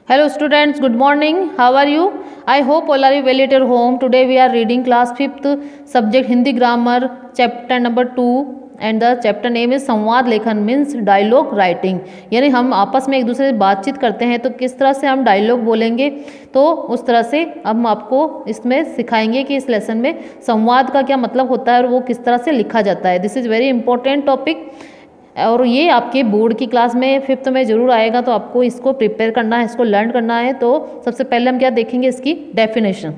Hello students, good morning. How are you? I hope all are well at your home. Today we are reading class 5th subject Hindi grammar chapter number 2 and the chapter name is संवाद लेखन means dialogue writing. यानी हम आपस में एक दूसरे से बातचीत करते हैं तो किस तरह से हम डायलॉग बोलेंगे, तो उस तरह से हम आपको इसमें सिखाएंगे कि इस लेसन में संवाद का क्या मतलब होता है और वो किस तरह से लिखा जाता है. This is very important topic और ये आपके बोर्ड की क्लास में 5th में ज़रूर आएगा, तो आपको इसको प्रिपेयर करना है, इसको लर्न करना है. तो सबसे पहले हम क्या देखेंगे, इसकी डेफिनेशन.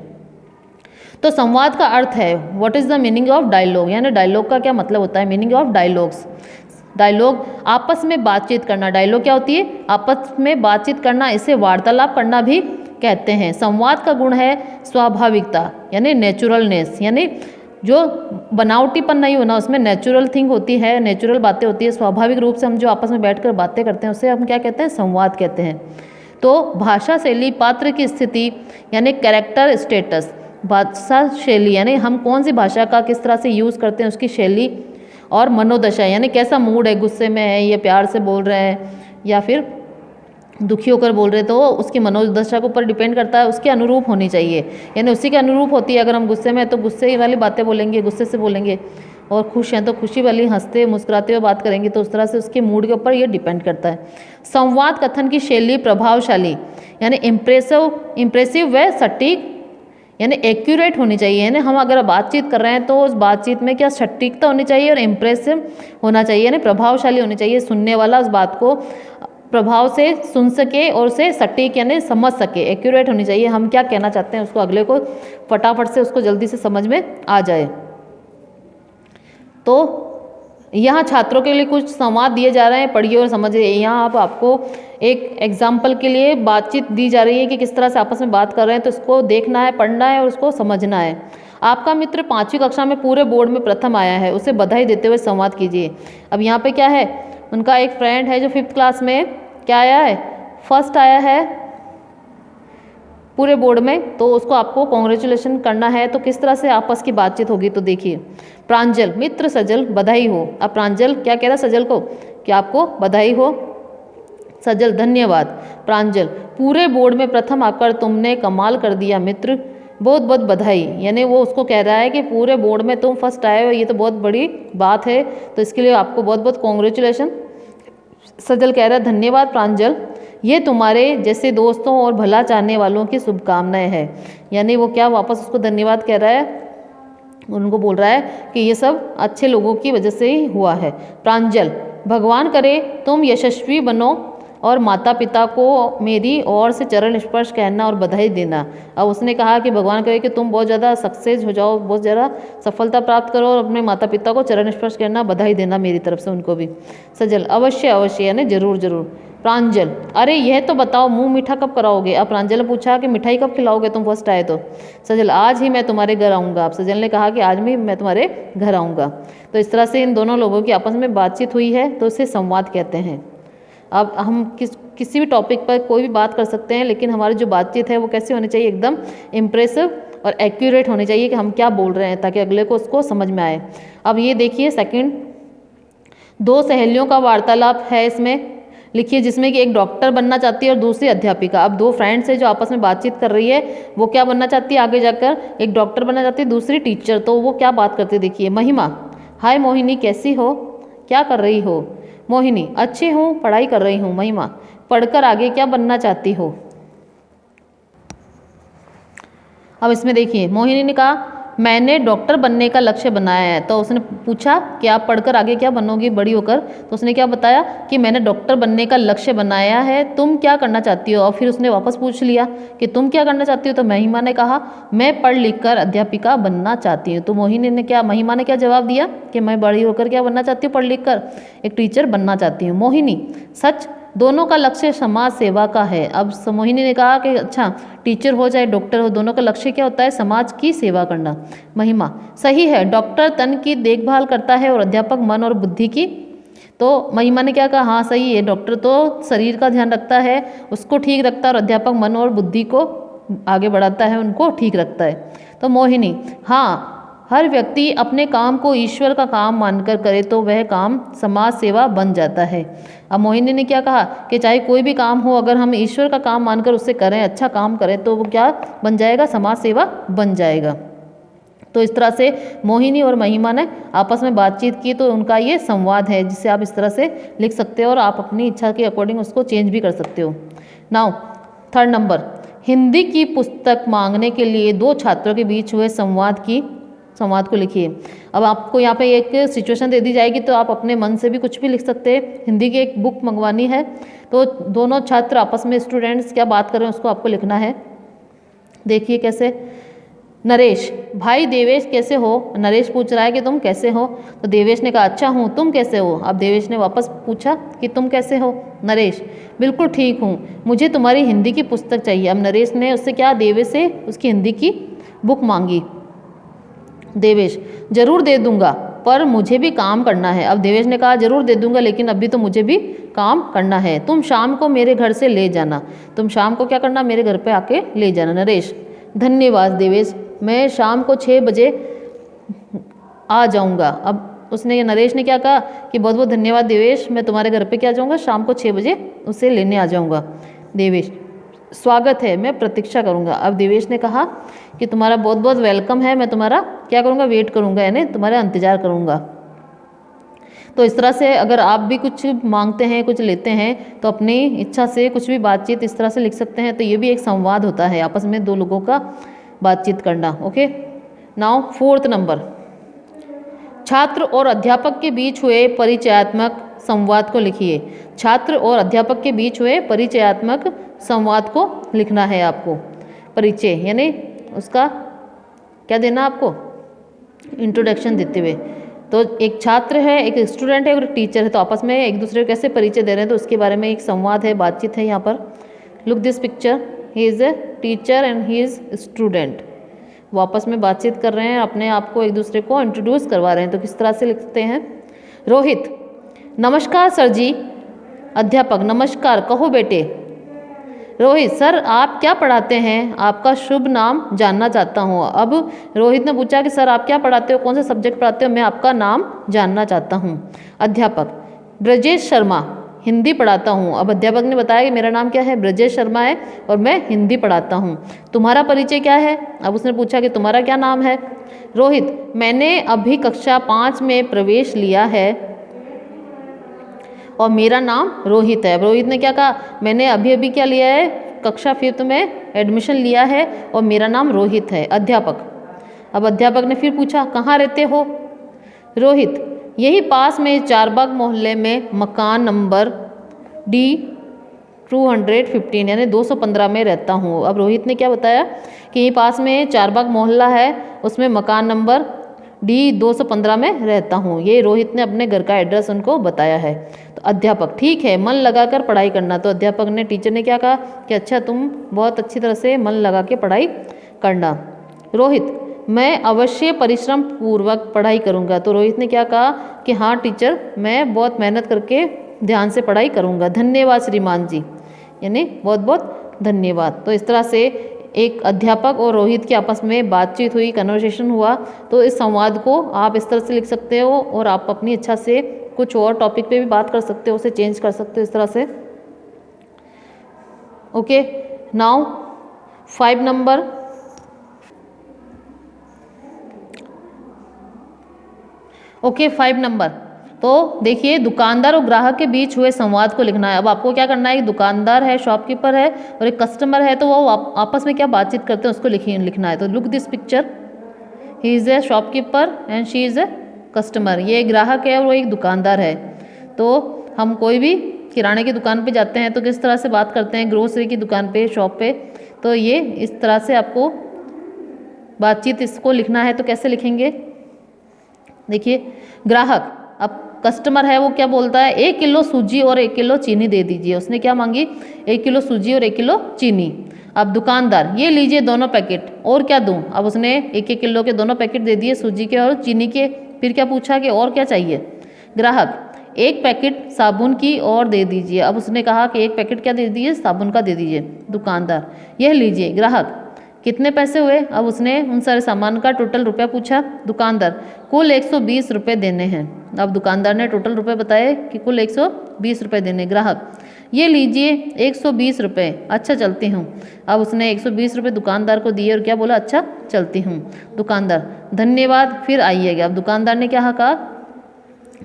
तो संवाद का अर्थ है what is the meaning of dialogue, यानी डायलॉग का क्या मतलब होता है. मीनिंग ऑफ डायलॉग्स, डायलॉग आपस में बातचीत करना. डायलॉग क्या होती है, आपस में बातचीत करना, इसे वार्तालाप करना भी कहते हैं. संवाद का गुण है स्वाभाविकता यानी नेचुरलनेस, यानी जो बनावटीपन नहीं होना, उसमें नेचुरल थिंग होती है, नेचुरल बातें होती है. स्वाभाविक रूप से हम जो आपस में बैठकर बातें करते हैं उसे हम क्या कहते हैं, संवाद कहते हैं. तो भाषा शैली, पात्र की स्थिति यानी कैरेक्टर स्टेटस. भाषा शैली यानी हम कौन सी भाषा का किस तरह से यूज़ करते हैं उसकी शैली, और मनोदशा यानी कैसा मूड है, गुस्से में है, ये प्यार से बोल रहे हैं या फिर दुखी होकर बोल रहे, तो उसकी मनोदशा के ऊपर डिपेंड करता है, उसके अनुरूप होनी चाहिए, यानी उसी के अनुरूप होती है. अगर हम गुस्से में हैं तो गुस्से वाली बातें बोलेंगे, गुस्से से बोलेंगे, और खुश हैं तो खुशी वाली हंसते मुस्कुराते हुए बात करेंगे. तो उस तरह से उसके मूड के ऊपर ये डिपेंड करता है. संवाद कथन की शैली प्रभावशाली यानी इम्प्रेसिव व सटीक यानी एक्यूरेट होनी चाहिए. यानी हम अगर बातचीत कर रहे हैं तो उस बातचीत में क्या सटीकता होनी चाहिए और इम्प्रेसिव होना चाहिए, यानी प्रभावशाली होनी चाहिए. सुनने वाला उस बात को प्रभाव से सुन सके और उसे सटीक यानी समझ सके. एक्यूरेट होनी चाहिए, हम क्या कहना चाहते हैं उसको अगले को फटाफट से उसको जल्दी से समझ में आ जाए. तो यहाँ छात्रों के लिए कुछ संवाद दिए जा रहे हैं, पढ़िए और समझिए. यहाँ आपको एक एग्जाम्पल के लिए बातचीत दी जा रही है कि किस तरह से आपस में बात कर रहे हैं, तो इसको देखना है, पढ़ना है और उसको समझना है. आपका मित्र 5वीं कक्षा में पूरे बोर्ड में प्रथम आया है, उसे बधाई देते हुए संवाद कीजिए. अब यहाँ पे क्या है, उनका एक फ्रेंड है जो 5th क्लास में क्या आया है, फर्स्ट आया है पूरे बोर्ड में, तो उसको आपको कॉन्ग्रेचुलेशन करना है. तो किस तरह से आपस की बातचीत होगी, तो देखिए. प्रांजल, मित्र सजल बधाई हो. अब प्रांजल क्या कह रहा है सजल को कि आपको बधाई हो. सजल, धन्यवाद. प्रांजल, पूरे बोर्ड में प्रथम आकर तुमने कमाल कर दिया मित्र, बहुत बहुत बधाई. यानी वो उसको कह रहा है कि पूरे बोर्ड में तुम फर्स्ट आए हो, ये तो बहुत बड़ी बात है, तो इसके लिए आपको बहुत बहुत कॉन्ग्रेचुलेशन. सजल कह रहा है धन्यवाद प्रांजल, ये तुम्हारे जैसे दोस्तों और भला चाहने वालों की शुभकामनाएं हैं. यानी वो क्या वापस उसको धन्यवाद कह रहा है, उनको बोल रहा है कि ये सब अच्छे लोगों की वजह से ही हुआ है. प्रांजल, भगवान करे तुम यशस्वी बनो और माता पिता को मेरी ओर से चरण स्पर्श कहना और बधाई देना. अब उसने कहा कि भगवान करे कि तुम बहुत ज़्यादा सक्सेस हो जाओ, बहुत ज़्यादा सफलता प्राप्त करो और अपने माता पिता को चरण स्पर्श करना, बधाई देना मेरी तरफ से उनको भी. सजल, अवश्य अवश्य यानी जरूर जरूर. प्रांजल, अरे यह तो बताओ मुंह मीठा कब कराओगे. अब प्रांजल ने पूछा कि मिठाई कब खिलाओगे तुम फर्स्ट आए तो. सजल, आज ही मैं तुम्हारे घर आऊँगा. अब सजल ने कहा कि आज भी मैं तुम्हारे घर आऊँगा. तो इस तरह से इन दोनों लोगों की आपस में बातचीत हुई है, तो इसे संवाद कहते हैं. अब हम किसी भी टॉपिक पर कोई भी बात कर सकते हैं, लेकिन हमारी जो बातचीत है वो कैसी होनी चाहिए, एकदम इम्प्रेसिव और एक्यूरेट होनी चाहिए कि हम क्या बोल रहे हैं, ताकि अगले को उसको समझ में आए. अब ये देखिए सेकंड, दो सहेलियों का वार्तालाप है इसमें, लिखिए, जिसमें कि एक डॉक्टर बनना चाहती है और दूसरी अध्यापिका. अब दो फ्रेंड्स है जो आपस में बातचीत कर रही है, वो क्या बनना चाहती है आगे जाकर, एक डॉक्टर बनना चाहती है, दूसरी टीचर. तो वो क्या बात करती है, देखिए. महिमा, हाय मोहिनी कैसी हो, क्या कर रही हो. मोहिनी, अच्छी हूँ, पढ़ाई कर रही हूँ. महिमा, पढ़कर आगे क्या बनना चाहती हो. अब इसमें देखिए, मोहिनी ने कहा मैंने डॉक्टर बनने का लक्ष्य बनाया है. तो उसने पूछा कि आप पढ़कर आगे क्या बनोगी बड़ी होकर, तो उसने क्या बताया कि मैंने डॉक्टर बनने का लक्ष्य बनाया है, तुम क्या करना चाहती हो. और फिर उसने वापस पूछ लिया कि तुम क्या करना चाहती हो. तो महिमा ने कहा मैं पढ़ लिख कर अध्यापिका बनना चाहती हूँ. तो महिमा ने क्या जवाब दिया कि मैं बड़ी होकर क्या बनना चाहती हूँ, पढ़ लिख कर एक टीचर बनना चाहती हूँ. मोहिनी, सच, दोनों का लक्ष्य समाज सेवा का है. अब मोहिनी ने कहा कि अच्छा, टीचर हो चाहे डॉक्टर हो, दोनों का लक्ष्य क्या होता है, समाज की सेवा करना. महिमा, सही है, डॉक्टर तन की देखभाल करता है और अध्यापक मन और बुद्धि की. तो महिमा ने क्या कहा, हाँ सही है, डॉक्टर तो शरीर का ध्यान रखता है, उसको ठीक रखता है, और अध्यापक मन और बुद्धि को आगे बढ़ाता है, उनको ठीक रखता है. तो मोहिनी, हाँ हर व्यक्ति अपने काम को ईश्वर का काम मानकर करे तो वह काम समाज सेवा बन जाता है। अब मोहिनी ने क्या कहा कि चाहे कोई भी काम हो, अगर हम ईश्वर का काम मानकर उससे करें, अच्छा काम करें, तो वो क्या बन जाएगा, समाज सेवा बन जाएगा। तो इस तरह से मोहिनी और महिमा ने आपस में बातचीत की, तो उनका ये संवाद है जिसे आप इस तरह से लिख सकते हो और आप अपनी इच्छा के अकॉर्डिंग उसको चेंज भी कर सकते हो। नाउ थर्ड नंबर, हिंदी की पुस्तक मांगने के लिए दो छात्रों के बीच हुए संवाद को लिखिए। अब आपको यहाँ पे एक सिचुएशन दे दी जाएगी तो आप अपने मन से भी कुछ भी लिख सकते हैं। हिंदी की एक बुक मंगवानी है, तो दोनों छात्र आपस में, स्टूडेंट्स क्या बात कर रहे हैं उसको आपको लिखना है। देखिए कैसे। नरेश, भाई देवेश कैसे हो? नरेश पूछ रहा है कि तुम कैसे हो? तो देवेश ने कहा अच्छा हूँ, तुम कैसे हो? अब देवेश ने वापस पूछा कि तुम कैसे हो? नरेश, बिल्कुल ठीक हूँ, मुझे तुम्हारी हिंदी की पुस्तक चाहिए। अब नरेश ने उससे क्या, देवेश से उसकी हिंदी की बुक मांगी। देवेश, जरूर दे दूंगा, पर मुझे भी काम करना है। अब देवेश ने कहा जरूर दे दूंगा, लेकिन अभी तो मुझे भी काम करना है। तुम शाम को मेरे घर से ले जाना। तुम शाम को क्या करना, मेरे घर पे आके ले जाना। नरेश, धन्यवाद देवेश, मैं शाम को 6 बजे आ जाऊंगा। अब उसने, नरेश ने क्या कहा कि बहुत बहुत धन्यवाद देवेश, मैं तुम्हारे घर पे क्या जाऊंगा, शाम को 6 बजे उसे लेने आ जाऊंगा। देवेश, स्वागत है, मैं प्रतीक्षा करूंगा। अब देवेश ने कहा कि तुम्हारा बहुत बहुत वेलकम है, मैं तुम्हारा क्या करूंगा, वेट करूंगा, यानी तुम्हारा इंतजार करूंगा। तो इस तरह से अगर आप भी कुछ मांगते हैं, कुछ लेते हैं, तो अपनी इच्छा से कुछ भी बातचीत इस तरह से लिख सकते हैं। तो ये भी एक संवाद होता है, आपस में दो लोगों का बातचीत करना। ओके, नाउ फोर्थ नंबर, छात्र और अध्यापक के बीच हुए परिचयात्मक संवाद को लिखिए। छात्र और अध्यापक के बीच हुए परिचयात्मक संवाद को लिखना है आपको। परिचय यानी उसका क्या देना आपको, इंट्रोडक्शन देते हुए। तो एक छात्र है, एक स्टूडेंट है और एक टीचर है, तो आपस में एक दूसरे को कैसे परिचय दे रहे हैं, तो उसके बारे में एक संवाद है, बातचीत है यहाँ पर। Look this picture, he is a teacher and he is student. वो आपस में बातचीत कर रहे हैं, अपने आप को एक दूसरे को इंट्रोड्यूस करवा रहे हैं। तो किस तरह से लिखते हैं। रोहित, नमस्कार सर जी। अध्यापक, नमस्कार, कहो बेटे। रोहित, सर आप क्या पढ़ाते हैं, आपका शुभ नाम जानना चाहता हूँ। अब रोहित ने पूछा कि सर आप क्या पढ़ाते हो, कौन सा सब्जेक्ट पढ़ाते हो, मैं आपका नाम जानना चाहता हूँ। अध्यापक, ब्रजेश शर्मा, हिंदी पढ़ाता हूँ। अब अध्यापक ने बताया कि मेरा नाम क्या है, ब्रजेश शर्मा है और मैं हिंदी पढ़ाता हूँ। तुम्हारा परिचय क्या है? अब उसने पूछा कि तुम्हारा क्या नाम है। रोहित, मैंने अभी कक्षा 5 में प्रवेश लिया है और मेरा नाम रोहित है। अब रोहित ने क्या कहा, मैंने अभी अभी क्या लिया है, कक्षा 5 में एडमिशन लिया है और मेरा नाम रोहित है। अध्यापक, अब अध्यापक ने फिर पूछा कहाँ रहते हो। रोहित, यही पास में चारबाग मोहल्ले में मकान नंबर D215 यानी 215 में रहता हूँ। अब रोहित ने क्या बताया कि यही पास में चारबाग मोहल्ला है, उसमें मकान नंबर D215 में रहता हूँ। ये रोहित ने अपने घर का एड्रेस उनको बताया है। तो अध्यापक, ठीक है, मन लगाकर पढ़ाई करना। तो अध्यापक ने, टीचर ने क्या कहा कि अच्छा तुम बहुत अच्छी तरह से मन लगा के पढ़ाई करना। रोहित, मैं अवश्य परिश्रम पूर्वक पढ़ाई करूँगा। तो रोहित ने क्या कहा कि हाँ टीचर, मैं बहुत मेहनत करके ध्यान से पढ़ाई करूँगा। धन्यवाद श्रीमान जी, यानी बहुत बहुत धन्यवाद। तो इस तरह से एक अध्यापक और रोहित के आपस में बातचीत हुई, कन्वर्सेशन हुआ। तो इस संवाद को आप इस तरह से लिख सकते हो और आप अपनी इच्छा से कुछ और टॉपिक पे भी बात कर सकते हो, उसे चेंज कर सकते हो इस तरह से। Okay, now 5 number, okay 5 number. तो देखिए, दुकानदार और ग्राहक के बीच हुए संवाद को लिखना है। अब आपको क्या करना है, एक दुकानदार है, शॉपकीपर है और एक कस्टमर है, तो वो आपस में क्या बातचीत करते हैं उसको लिखना है। तो look this picture, he is a shopkeeper and she is a customer. ये ग्राहक है और वो एक दुकानदार है। तो हम कोई भी किराने की दुकान पे जाते हैं तो किस तरह से बात करते हैं, ग्रोसरी की दुकान पे, शॉप पे। तो ये इस तरह से आपको बातचीत इसको लिखना है। तो कैसे लिखेंगे, देखिए, ग्राहक, अब कस्टमर है, वो क्या बोलता है, 1 किलो सूजी और 1 किलो चीनी दे दीजिए। उसने क्या मांगी, 1 किलो सूजी और 1 किलो चीनी। अब दुकानदार, ये लीजिए दोनों पैकेट, और क्या दूं। अब उसने 1-1 किलो के दोनों पैकेट दे दिए, सूजी के और चीनी के। फिर क्या पूछा कि और क्या चाहिए। ग्राहक, 1 पैकेट साबुन की और दे दीजिए। अब उसने कहा कि 1 पैकेट क्या दे दीजिए, साबुन का दे दीजिए। दुकानदार, यह लीजिए। ग्राहक, कितने पैसे हुए? अब उसने उन सारे सामान का टोटल रुपया पूछा दुकानदार, कुल 120 रुपये देने हैं। अब दुकानदार ने टोटल रुपये बताए कि कुल 120 रुपये देने। ग्राहक, ये लीजिए 120 रुपये, अच्छा चलती हूँ। अब उसने 120 रुपये दुकानदार को दिए और क्या बोला? अच्छा चलती हूँ। दुकानदार, धन्यवाद, फिर आइएगा। अब दुकानदार ने क्या कहा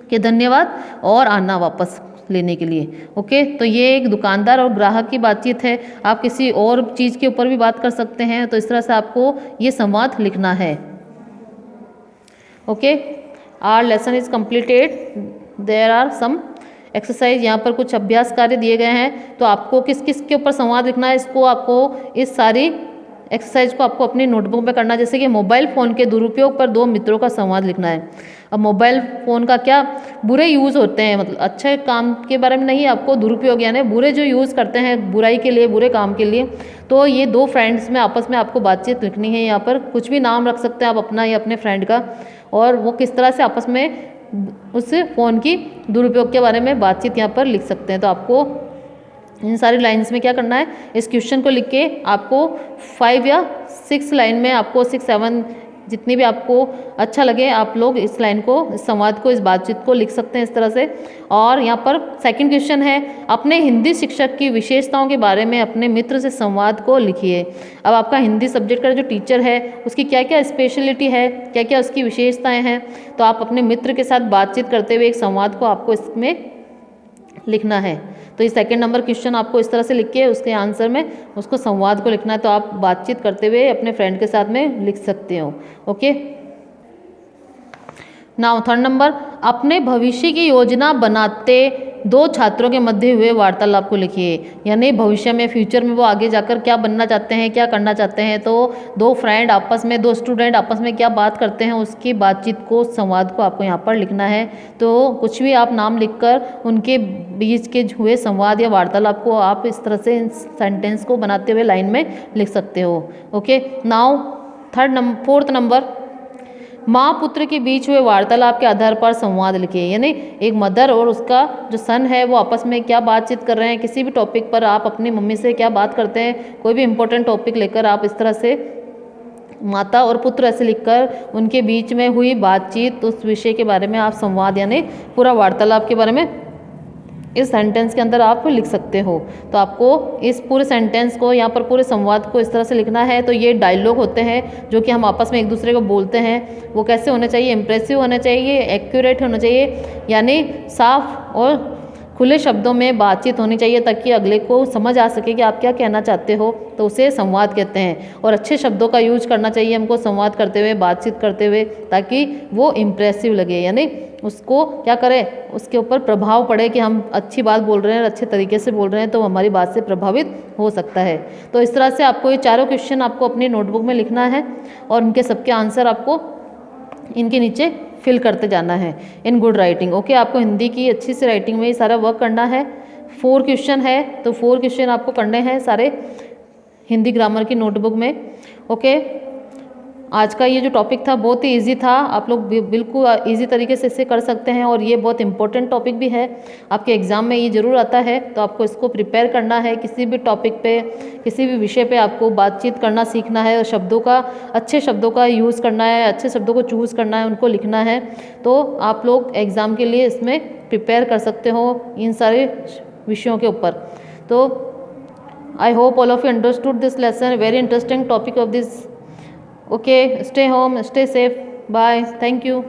कि धन्यवाद और आना वापस लेने के लिए। ओके, तो ये एक दुकानदार और ग्राहक की बातचीत है। आप किसी और चीज़ के ऊपर भी बात कर सकते हैं, तो इस तरह से आपको ये संवाद लिखना है। Okay, our lesson is completed, there are some exercise, यहाँ पर कुछ अभ्यास कार्य दिए गए हैं। तो आपको किस किस के ऊपर संवाद लिखना है, इसको आपको इस सारी एक्सरसाइज को आपको अपनी नोटबुक में करना है। जैसे कि मोबाइल फ़ोन के दुरुपयोग पर 2 मित्रों का संवाद लिखना है। अब मोबाइल फ़ोन का क्या बुरे यूज़ होते हैं, मतलब अच्छे काम के बारे में नहीं, आपको दुरुपयोग यानी बुरे जो यूज़ करते हैं बुराई के लिए, बुरे काम के लिए। तो ये 2 फ्रेंड्स में आपस में आपको बातचीत लिखनी है। यहाँ पर कुछ भी नाम रख सकते हैं आप अपना या अपने फ्रेंड का, और वो किस तरह से आपस में उस फ़ोन की दुरुपयोग के बारे में बातचीत यहाँ पर लिख सकते हैं। तो आपको इन सारी लाइंस में क्या करना है, इस क्वेश्चन को लिख के आपको 5 या 6 लाइन में, आपको 6-7 जितनी भी आपको अच्छा लगे, आप लोग इस लाइन को, इस संवाद को, इस बातचीत को लिख सकते हैं इस तरह से। और यहाँ पर सेकंड क्वेश्चन है, अपने हिंदी शिक्षक की विशेषताओं के बारे में अपने मित्र से संवाद को लिखिए। अब आपका हिंदी सब्जेक्ट का जो टीचर है उसकी क्या क्या स्पेशलिटी है, क्या क्या उसकी विशेषताएँ हैं, तो आप अपने मित्र के साथ बातचीत करते हुए एक संवाद को आपको इसमें लिखना है। तो ये सेकंड नंबर क्वेश्चन आपको इस तरह से लिख के उसके आंसर में उसको संवाद को लिखना है। तो आप बातचीत करते हुए अपने फ्रेंड के साथ में लिख सकते हो। ओके, नाउ थर्ड नंबर, अपने भविष्य की योजना बनाते 2 छात्रों के मध्य हुए वार्तालाप को लिखिए। यानी भविष्य में, फ्यूचर में वो आगे जाकर क्या बनना चाहते हैं, क्या करना चाहते हैं। तो 2 फ्रेंड आपस में, 2 स्टूडेंट आपस में क्या बात करते हैं, उसकी बातचीत को, संवाद को आपको यहाँ पर लिखना है। तो कुछ भी आप नाम लिखकर उनके बीच के हुए संवाद या वार्तालाप को आप इस तरह से सेंटेंस को बनाते हुए लाइन में लिख सकते हो। ओके, नाउ फोर्थ नंबर, माँ पुत्र के बीच हुए वार्तालाप के आधार पर संवाद लिखिए। यानी एक मदर और उसका जो सन है वो आपस में क्या बातचीत कर रहे हैं, किसी भी टॉपिक पर आप अपनी मम्मी से क्या बात करते हैं, कोई भी इंपॉर्टेंट टॉपिक लेकर आप इस तरह से माता और पुत्र ऐसे लिखकर उनके बीच में हुई बातचीत, उस विषय के बारे में आप संवाद यानी पूरा वार्तालाप के बारे में इस सेंटेंस के अंदर आप लिख सकते हो। तो आपको इस पूरे सेंटेंस को, यहाँ पर पूरे संवाद को इस तरह से लिखना है। तो ये डायलॉग होते हैं जो कि हम आपस में एक दूसरे को बोलते हैं। वो कैसे होने चाहिए, इंप्रेसिव होने चाहिए, एक्यूरेट होना चाहिए, यानी साफ और खुले शब्दों में बातचीत होनी चाहिए ताकि अगले को समझ आ सके कि आप क्या कहना चाहते हो। तो उसे संवाद कहते हैं। और अच्छे शब्दों का यूज करना चाहिए हमको संवाद करते हुए, बातचीत करते हुए, ताकि वो इम्प्रेसिव लगे, यानी उसको क्या करें, उसके ऊपर प्रभाव पड़े कि हम अच्छी बात बोल रहे हैं, अच्छे तरीके से बोल रहे हैं, तो हमारी बात से प्रभावित हो सकता है। तो इस तरह से आपको ये चारों क्वेश्चन आपको अपनी नोटबुक में लिखना है और उनके सबके आंसर आपको इनके नीचे फिल करते जाना है इन गुड राइटिंग। ओके, आपको हिंदी की अच्छी सी राइटिंग में ये सारा वर्क करना है। 4 क्वेश्चन है, तो 4 क्वेश्चन आपको करने हैं सारे हिंदी ग्रामर की नोटबुक में। ओके, आज का ये जो टॉपिक था बहुत ही इजी था, आप लोग बिल्कुल इजी तरीके से इसे कर सकते हैं और ये बहुत इंपॉर्टेंट टॉपिक भी है, आपके एग्ज़ाम में ये ज़रूर आता है। तो आपको इसको प्रिपेयर करना है। किसी भी टॉपिक पे, किसी भी विषय पे आपको बातचीत करना सीखना है और शब्दों का, अच्छे शब्दों का यूज़ करना है, अच्छे शब्दों को चूज़ करना है, उनको लिखना है। तो आप लोग एग्ज़ाम के लिए इसमें प्रिपेयर कर सकते हो इन सारे विषयों के ऊपर। तो I hope all of you understood this lesson, very interesting topic of this. Okay, stay home, stay safe. Bye. Thank you.